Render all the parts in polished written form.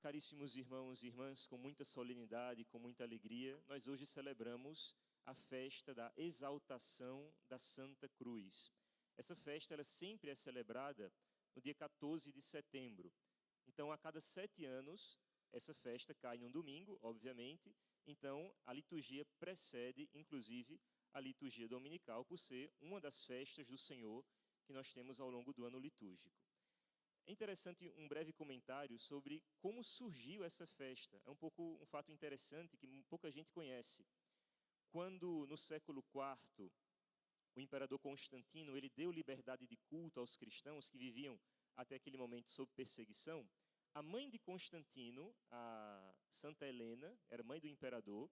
Caríssimos irmãos e irmãs, com muita solenidade, com muita alegria, nós hoje celebramos a festa da exaltação da Santa Cruz. Essa festa ela sempre é celebrada no dia 14 de setembro. Então, a cada 7 anos, essa festa cai num domingo, obviamente. Então, a liturgia precede, inclusive, a liturgia dominical, por ser uma das festas do Senhor que nós temos ao longo do ano litúrgico. É interessante um breve comentário sobre como surgiu essa festa. É um fato interessante que pouca gente conhece. Quando, no século IV, o imperador Constantino ele deu liberdade de culto aos cristãos que viviam até aquele momento sob perseguição, a mãe de Constantino, a Santa Helena, era mãe do imperador,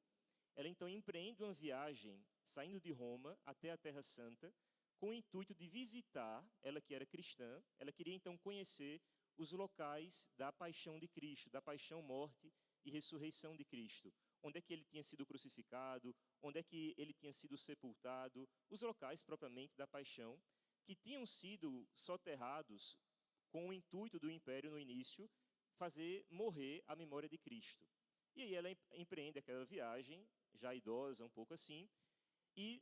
ela então empreende uma viagem, saindo de Roma até a Terra Santa, com o intuito de visitar, ela que era cristã, ela queria então conhecer os locais da paixão de Cristo, da paixão, morte e ressurreição de Cristo. Onde é que ele tinha sido crucificado, onde é que ele tinha sido sepultado, os locais propriamente da paixão, que tinham sido soterrados com o intuito do império no início, fazer morrer a memória de Cristo. E aí ela empreende aquela viagem, já idosa, um pouco assim, e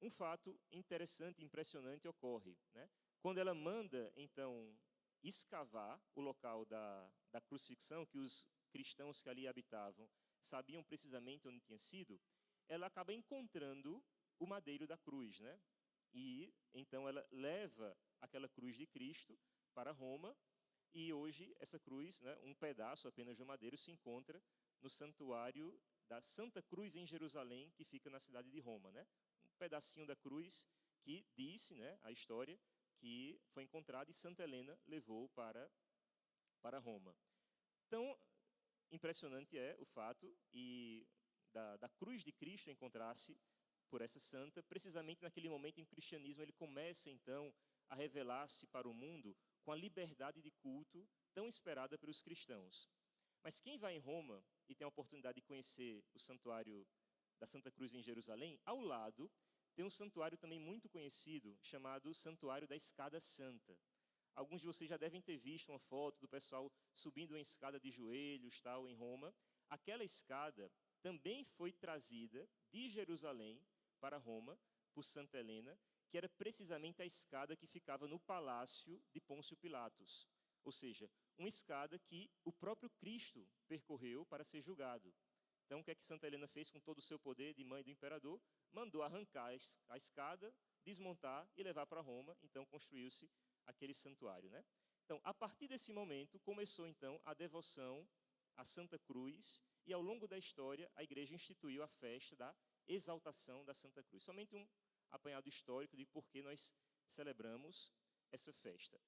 um fato interessante, impressionante ocorre, né? Quando ela manda, então, escavar o local da crucifixão, que os cristãos que ali habitavam sabiam precisamente onde tinha sido, ela acaba encontrando o madeiro da cruz, né? E então ela leva aquela cruz de Cristo para Roma, e hoje essa cruz, né, um pedaço apenas de madeiro, se encontra no santuário da Santa Cruz em Jerusalém, que fica na cidade de Roma, né? Um pedacinho da cruz que disse, né, a história, que foi encontrado e Santa Helena levou para Roma. Tão impressionante é o fato da cruz de Cristo encontrar-se por essa santa, precisamente naquele momento em que o cristianismo ele começa, então, a revelar-se para o mundo com a liberdade de culto tão esperada pelos cristãos. Mas quem vai em Roma e tem a oportunidade de conhecer o santuário da Santa Cruz em Jerusalém, ao lado tem um santuário também muito conhecido, chamado Santuário da Escada Santa. Alguns de vocês já devem ter visto uma foto do pessoal subindo uma escada de joelhos, tal, em Roma. Aquela escada também foi trazida de Jerusalém para Roma, por Santa Helena, que era precisamente a escada que ficava no palácio de Pôncio Pilatos. Ou seja, uma escada que o próprio Cristo percorreu para ser julgado. Então, o que é que Santa Helena fez com todo o seu poder de mãe do imperador? Mandou arrancar a escada, desmontar e levar para Roma. Então, construiu-se aquele santuário, né? Então, a partir desse momento, começou, então, a devoção à Santa Cruz. E, ao longo da história, a igreja instituiu a festa da exaltação da Santa Cruz. Somente um apanhado histórico de por que nós celebramos essa festa.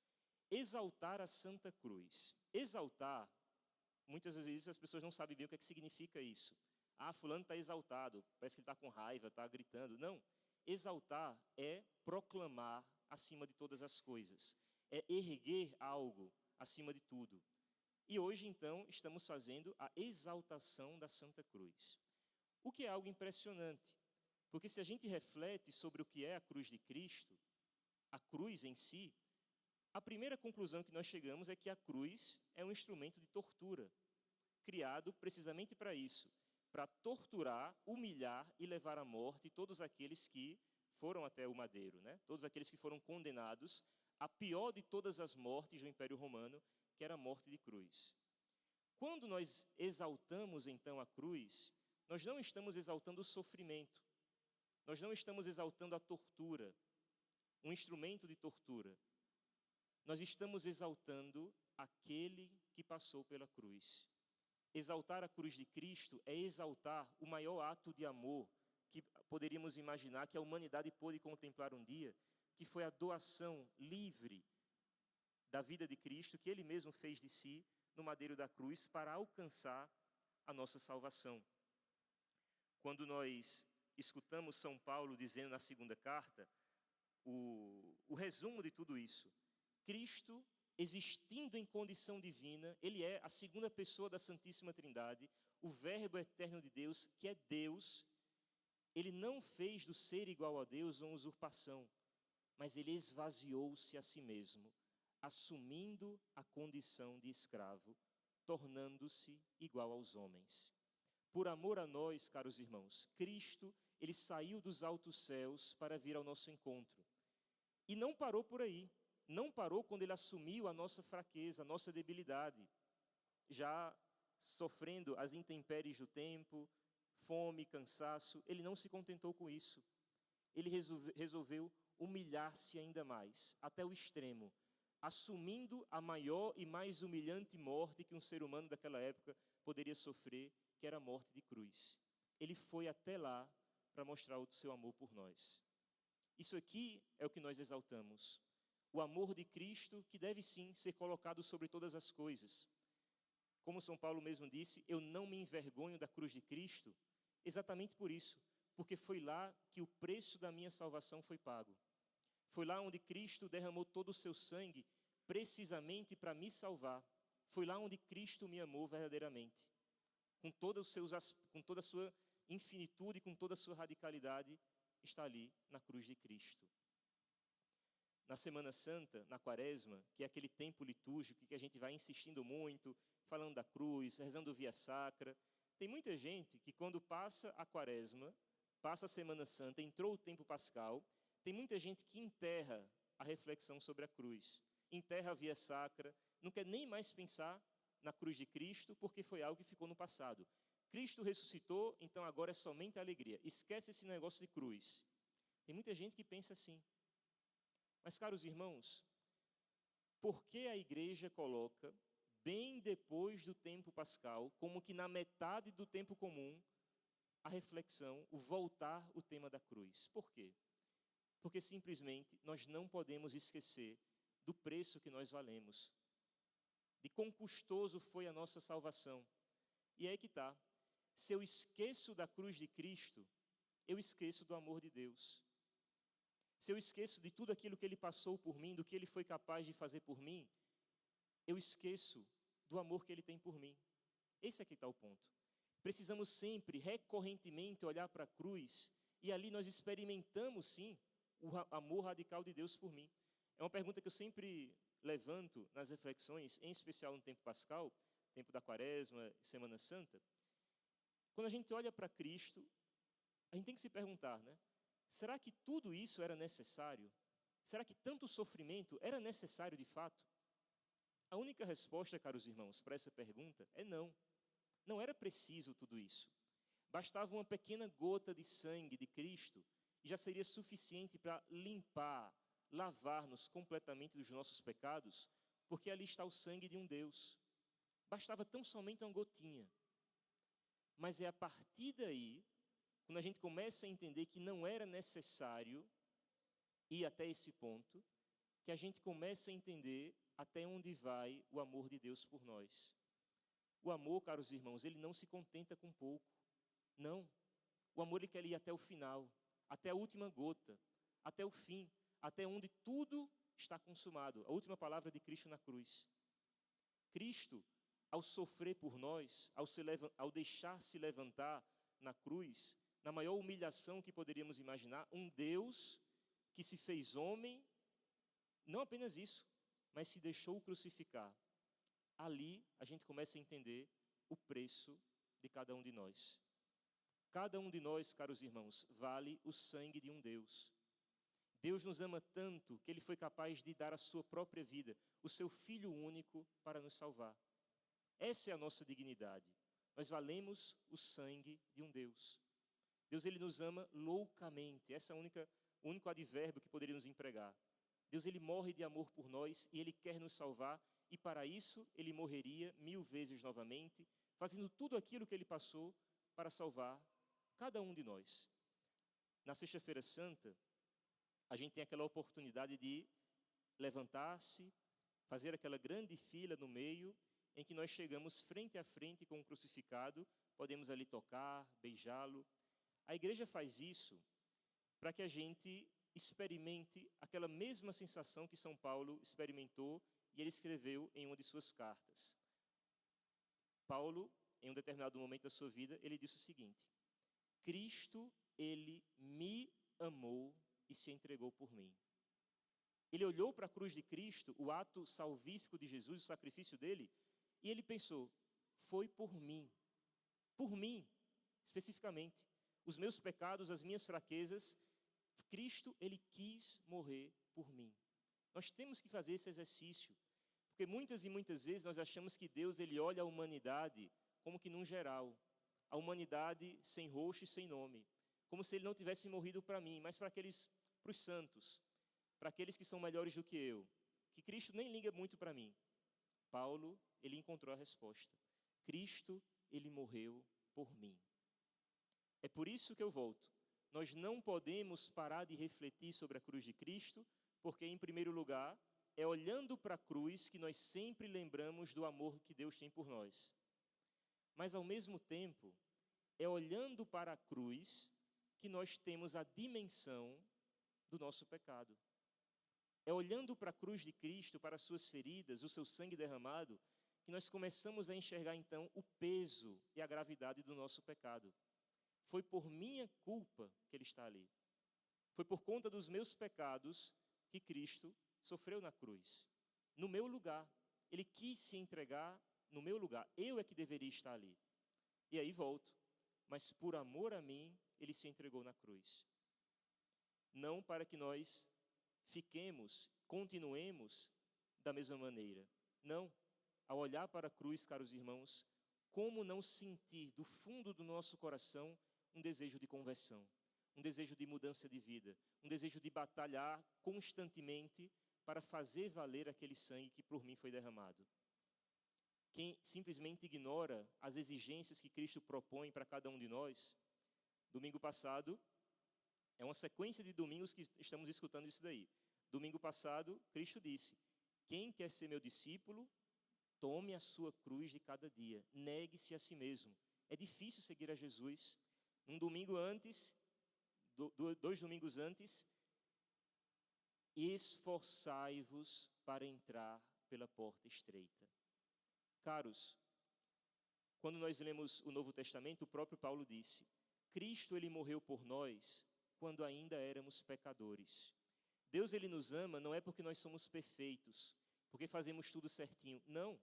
Exaltar a Santa Cruz. Exaltar, muitas vezes as pessoas não sabem bem o que é que significa isso. Ah, fulano está exaltado, parece que ele está com raiva, está gritando. Não, exaltar é proclamar acima de todas as coisas. É erguer algo acima de tudo. E hoje, então, estamos fazendo a exaltação da Santa Cruz. O que é algo impressionante, porque se a gente reflete sobre o que é a cruz de Cristo, a cruz em si, a primeira conclusão que nós chegamos é que a cruz é um instrumento de tortura, criado precisamente para isso, para torturar, humilhar e levar à morte todos aqueles que foram até o madeiro, né? Todos aqueles que foram condenados à pior de todas as mortes do Império Romano, que era a morte de cruz. Quando nós exaltamos então a cruz, nós não estamos exaltando o sofrimento, nós não estamos exaltando a tortura, um instrumento de tortura. Nós estamos exaltando aquele que passou pela cruz. Exaltar a cruz de Cristo é exaltar o maior ato de amor que poderíamos imaginar que a humanidade pôde contemplar um dia, que foi a doação livre da vida de Cristo, que Ele mesmo fez de si no madeiro da cruz para alcançar a nossa salvação. Quando nós escutamos São Paulo dizendo na segunda carta, o resumo de tudo isso, Cristo, existindo em condição divina, Ele é a segunda pessoa da Santíssima Trindade, o Verbo eterno de Deus, que é Deus. Ele não fez do ser igual a Deus uma usurpação, mas Ele esvaziou-se a si mesmo, assumindo a condição de escravo, tornando-se igual aos homens. Por amor a nós, caros irmãos, Cristo, ele saiu dos altos céus para vir ao nosso encontro. E não parou por aí. Não parou quando ele assumiu a nossa fraqueza, a nossa debilidade. Já sofrendo as intempéries do tempo, fome, cansaço, ele não se contentou com isso. Ele resolveu humilhar-se ainda mais, até o extremo, assumindo a maior e mais humilhante morte que um ser humano daquela época poderia sofrer, que era a morte de cruz. Ele foi até lá para mostrar o seu amor por nós. Isso aqui é o que nós exaltamos. O amor de Cristo, que deve sim ser colocado sobre todas as coisas. Como São Paulo mesmo disse, eu não me envergonho da cruz de Cristo, exatamente por isso, porque foi lá que o preço da minha salvação foi pago. Foi lá onde Cristo derramou todo o seu sangue, precisamente para me salvar. Foi lá onde Cristo me amou verdadeiramente. Com toda a sua infinitude, com toda a sua radicalidade, está ali na cruz de Cristo. Na Semana Santa, na Quaresma, que é aquele tempo litúrgico que a gente vai insistindo muito, falando da cruz, rezando via sacra, tem muita gente que quando passa a Quaresma, passa a Semana Santa, entrou o tempo pascal, tem muita gente que enterra a reflexão sobre a cruz, enterra a via sacra, não quer nem mais pensar na cruz de Cristo, porque foi algo que ficou no passado. Cristo ressuscitou, então agora é somente a alegria. Esquece esse negócio de cruz. Tem muita gente que pensa assim. Mas, caros irmãos, por que a igreja coloca, bem depois do tempo pascal, como que na metade do tempo comum, a reflexão, o voltar o tema da cruz? Por quê? Porque simplesmente nós não podemos esquecer do preço que nós valemos, de quão custoso foi a nossa salvação. E é aí que está. Se eu esqueço da cruz de Cristo, eu esqueço do amor de Deus. Se eu esqueço de tudo aquilo que Ele passou por mim, do que Ele foi capaz de fazer por mim, eu esqueço do amor que Ele tem por mim. Esse é que está o ponto. Precisamos sempre, recorrentemente, olhar para a cruz e ali nós experimentamos, sim, o amor radical de Deus por mim. É uma pergunta que eu sempre levanto nas reflexões, em especial no tempo pascal, tempo da Quaresma, Semana Santa. Quando a gente olha para Cristo, a gente tem que se perguntar, né? Será que tudo isso era necessário? Será que tanto sofrimento era necessário de fato? A única resposta, caros irmãos, para essa pergunta é não. Não era preciso tudo isso. Bastava uma pequena gota de sangue de Cristo e já seria suficiente para limpar, lavar-nos completamente dos nossos pecados, porque ali está o sangue de um Deus. Bastava tão somente uma gotinha. Mas é a partir daí, quando a gente começa a entender que não era necessário ir até esse ponto, que a gente começa a entender até onde vai o amor de Deus por nós. O amor, caros irmãos, ele não se contenta com pouco. Não. O amor ele quer ir até o final, até a última gota, até o fim, até onde tudo está consumado. A última palavra de Cristo na cruz. Cristo, ao sofrer por nós, ao deixar-se levantar na cruz, na maior humilhação que poderíamos imaginar, um Deus que se fez homem, não apenas isso, mas se deixou crucificar. Ali a gente começa a entender o preço de cada um de nós. Cada um de nós, caros irmãos, vale o sangue de um Deus. Deus nos ama tanto que Ele foi capaz de dar a sua própria vida, o seu Filho único, para nos salvar. Essa é a nossa dignidade. Nós valemos o sangue de um Deus. Deus ele nos ama loucamente. Esse é o único advérbio que poderíamos empregar. Deus ele morre de amor por nós e Ele quer nos salvar. E para isso Ele morreria 1000 vezes novamente, fazendo tudo aquilo que Ele passou para salvar cada um de nós. Na Sexta-feira Santa, a gente tem aquela oportunidade de levantar-se, fazer aquela grande fila no meio, em que nós chegamos frente a frente com o crucificado, podemos ali tocar, beijá-lo. A igreja faz isso para que a gente experimente aquela mesma sensação que São Paulo experimentou e ele escreveu em uma de suas cartas. Paulo, em um determinado momento da sua vida, ele disse o seguinte: Cristo, ele me amou e se entregou por mim. Ele olhou para a cruz de Cristo, o ato salvífico de Jesus, o sacrifício dele, e ele pensou, foi por mim, especificamente. Os meus pecados, as minhas fraquezas, Cristo, Ele quis morrer por mim. Nós temos que fazer esse exercício, porque muitas e muitas vezes nós achamos que Deus, Ele olha a humanidade como que num geral, a humanidade sem rosto e sem nome, como se Ele não tivesse morrido para mim, mas para os santos, para aqueles que são melhores do que eu, que Cristo nem liga muito para mim. Paulo, ele encontrou a resposta. Cristo, Ele morreu por mim. É por isso que eu volto. Nós não podemos parar de refletir sobre a cruz de Cristo, porque, em primeiro lugar, é olhando para a cruz que nós sempre lembramos do amor que Deus tem por nós. Mas, ao mesmo tempo, é olhando para a cruz que nós temos a dimensão do nosso pecado. É olhando para a cruz de Cristo, para as suas feridas, o seu sangue derramado, que nós começamos a enxergar, então, o peso e a gravidade do nosso pecado. Foi por minha culpa que Ele está ali. Foi por conta dos meus pecados que Cristo sofreu na cruz. No meu lugar. Ele quis se entregar no meu lugar. Eu é que deveria estar ali. E aí volto. Mas por amor a mim, Ele se entregou na cruz. Não para que nós continuemos da mesma maneira. Não. Ao olhar para a cruz, caros irmãos, como não sentir do fundo do nosso coração um desejo de conversão, um desejo de mudança de vida, um desejo de batalhar constantemente para fazer valer aquele sangue que por mim foi derramado. Quem simplesmente ignora as exigências que Cristo propõe para cada um de nós, domingo passado, é uma sequência de domingos que estamos escutando isso daí. Domingo passado, Cristo disse: quem quer ser meu discípulo, tome a sua cruz de cada dia, negue-se a si mesmo. É difícil seguir a Jesus. Um domingo antes, 2 domingos antes, esforçai-vos para entrar pela porta estreita. Caros, quando nós lemos o Novo Testamento, o próprio Paulo disse: Cristo, Ele morreu por nós quando ainda éramos pecadores. Deus, Ele nos ama não é porque nós somos perfeitos, porque fazemos tudo certinho. Não.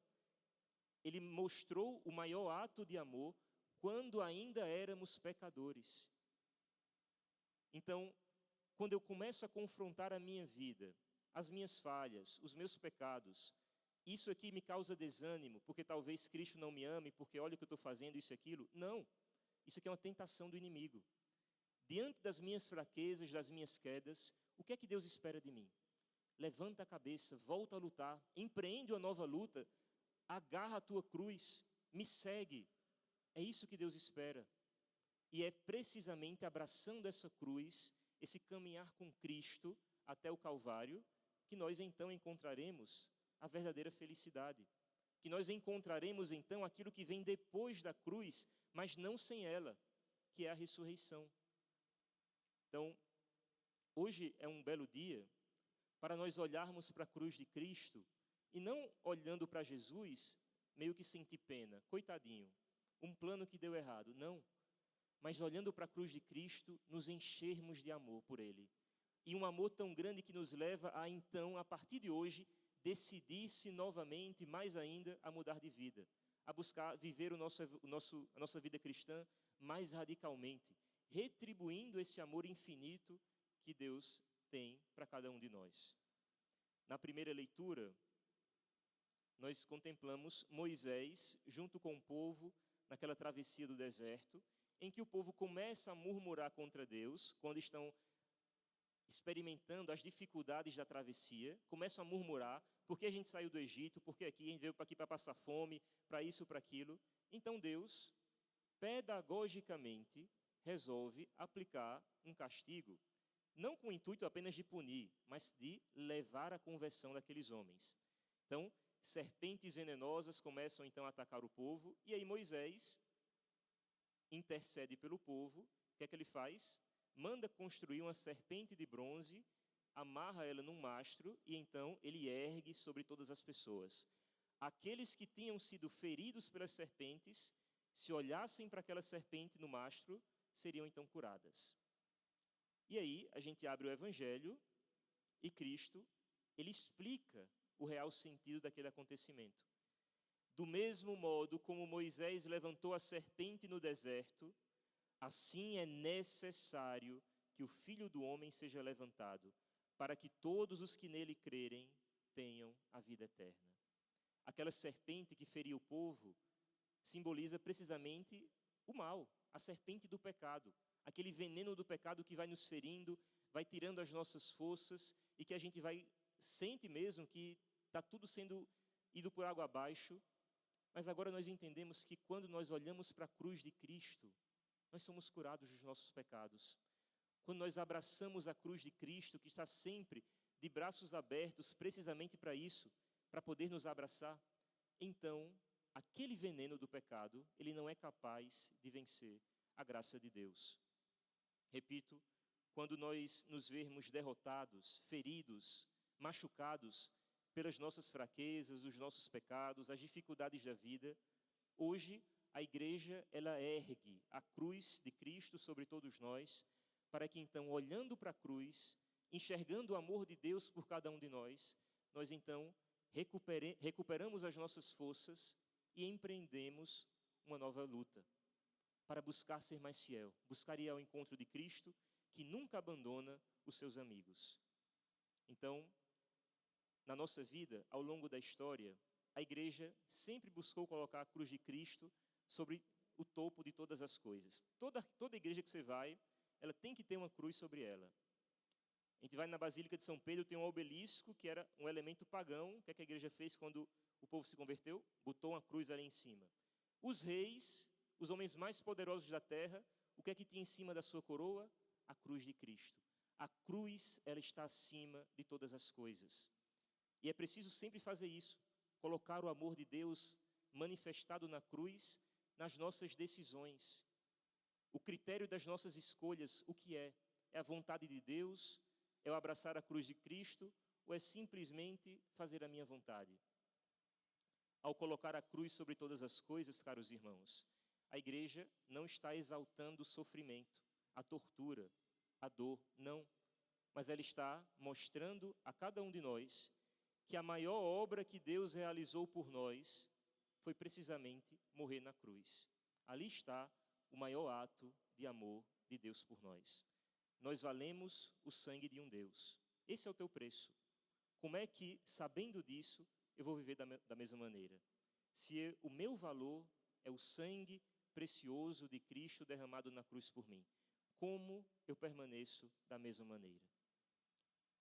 Ele mostrou o maior ato de amor quando ainda éramos pecadores. Então, quando eu começo a confrontar a minha vida, as minhas falhas, os meus pecados, isso aqui me causa desânimo, porque talvez Cristo não me ame, porque olha o que eu estou fazendo, isso e aquilo. Não, isso aqui é uma tentação do inimigo. Diante das minhas fraquezas, das minhas quedas, o que é que Deus espera de mim? Levanta a cabeça, volta a lutar, empreende uma nova luta, agarra a tua cruz, me segue. É isso que Deus espera. E é precisamente abraçando essa cruz, esse caminhar com Cristo até o Calvário, que nós então encontraremos a verdadeira felicidade. Que nós encontraremos então aquilo que vem depois da cruz, mas não sem ela, que é a ressurreição. Então, hoje é um belo dia para nós olharmos para a cruz de Cristo e não olhando para Jesus, meio que sentir pena, coitadinho, um plano que deu errado. Não, mas olhando para a cruz de Cristo, nos enchermos de amor por Ele. E um amor tão grande que nos leva a então, a partir de hoje, decidir-se novamente, mais ainda, a mudar de vida, a buscar viver a nossa vida cristã mais radicalmente, retribuindo esse amor infinito que Deus tem para cada um de nós. Na primeira leitura, nós contemplamos Moisés junto com o povo naquela travessia do deserto, em que o povo começa a murmurar contra Deus, quando estão experimentando as dificuldades da travessia, começam a murmurar, porque a gente saiu do Egito, porque aqui a gente veio aqui para passar fome, para isso, para aquilo. Então Deus, pedagogicamente, resolve aplicar um castigo, não com o intuito apenas de punir, mas de levar à conversão daqueles homens. Então, serpentes venenosas começam então a atacar o povo, e aí Moisés intercede pelo povo. O que é que ele faz? Manda construir uma serpente de bronze, amarra ela num mastro, e então ele ergue sobre todas as pessoas. Aqueles que tinham sido feridos pelas serpentes, se olhassem para aquela serpente no mastro, seriam então curadas. E aí a gente abre o Evangelho e Cristo, ele explica o real sentido daquele acontecimento. Do mesmo modo como Moisés levantou a serpente no deserto, assim é necessário que o Filho do Homem seja levantado, para que todos os que nele crerem tenham a vida eterna. Aquela serpente que feria o povo simboliza precisamente o mal, a serpente do pecado, aquele veneno do pecado que vai nos ferindo, vai tirando as nossas forças e que a gente sente mesmo que está tudo sendo ido por água abaixo. Mas agora nós entendemos que quando nós olhamos para a cruz de Cristo, nós somos curados dos nossos pecados. Quando nós abraçamos a cruz de Cristo, que está sempre de braços abertos, precisamente para isso, para poder nos abraçar, então, aquele veneno do pecado, ele não é capaz de vencer a graça de Deus. Repito, quando nós nos vermos derrotados, feridos, machucados pelas nossas fraquezas, os nossos pecados, as dificuldades da vida, hoje a igreja, ela ergue a cruz de Cristo sobre todos nós, para que então, olhando para a cruz, enxergando o amor de Deus por cada um de nós então recuperamos as nossas forças e empreendemos uma nova luta para buscar ser mais fiel, buscar ir ao encontro de Cristo, que nunca abandona os seus amigos. Então, na nossa vida, ao longo da história, a igreja sempre buscou colocar a cruz de Cristo sobre o topo de todas as coisas. Toda igreja que você vai, ela tem que ter uma cruz sobre ela. A gente vai na Basílica de São Pedro, tem um obelisco que era um elemento pagão. O que é que a igreja fez quando o povo se converteu? Botou uma cruz ali em cima. Os reis, os homens mais poderosos da terra, o que é que tinha em cima da sua coroa? A cruz de Cristo. A cruz, ela está acima de todas as coisas. E é preciso sempre fazer isso, colocar o amor de Deus manifestado na cruz nas nossas decisões. O critério das nossas escolhas, o que é? É a vontade de Deus? É o abraçar a cruz de Cristo? Ou é simplesmente fazer a minha vontade? Ao colocar a cruz sobre todas as coisas, caros irmãos, a igreja não está exaltando o sofrimento, a tortura, a dor, não. Mas ela está mostrando a cada um de nós que a maior obra que Deus realizou por nós foi precisamente morrer na cruz. Ali está o maior ato de amor de Deus por nós. Nós valemos o sangue de um Deus. Esse é o teu preço. Como é que, sabendo disso, eu vou viver da mesma maneira? Se o meu valor é o sangue precioso de Cristo derramado na cruz por mim, como eu permaneço da mesma maneira?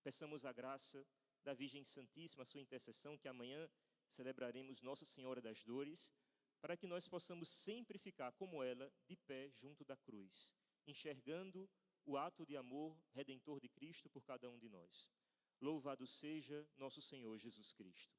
Peçamos a graça da Virgem Santíssima, a sua intercessão, que amanhã celebraremos Nossa Senhora das Dores, para que nós possamos sempre ficar como ela, de pé junto da cruz, enxergando o ato de amor redentor de Cristo por cada um de nós. Louvado seja nosso Senhor Jesus Cristo.